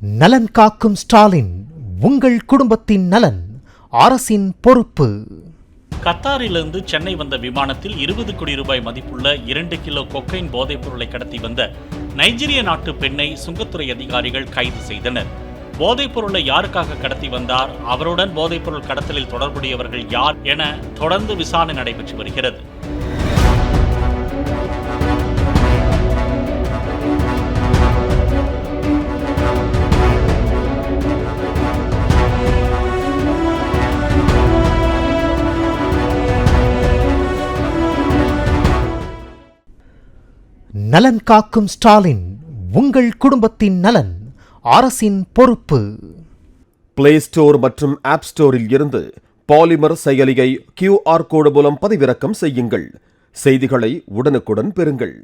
நலன் காக்கும் ஸ்டாலின், உங்கள் குடும்பத்தின் நலன் அரசின் பொறுப்பு. கத்தாரிலிருந்து சென்னை வந்த விமானத்தில் 20 கோடி ரூபாய் மதிப்புள்ள 2 கிலோ கொக்கைன் போதைப் பொருளை கடத்தி வந்த நைஜீரிய நாட்டு பெண்ணை சுங்கத்துறை அதிகாரிகள் கைது செய்தனர். போதைப் பொருளை யாருக்காக கடத்தி வந்தார், அவருடன் போதைப் பொருள் கடத்தலில் தொடர்புடையவர்கள் யார் என தொடர்ந்து விசாரணை நடைபெற்று வருகிறது. நலன் காக்கும் ஸ்டாலின், உங்கள் குடும்பத்தின் நலன் அரசின் பொறுப்பு. பிளே ஸ்டோர் மற்றும் ஆப் ஸ்டோரில் இருந்து பாலிமர் செயலியை QR கோடு மூலம் பதிவிறக்கம் செய்யுங்கள். செய்திகளை உடனுக்குடன் பெறுங்கள்.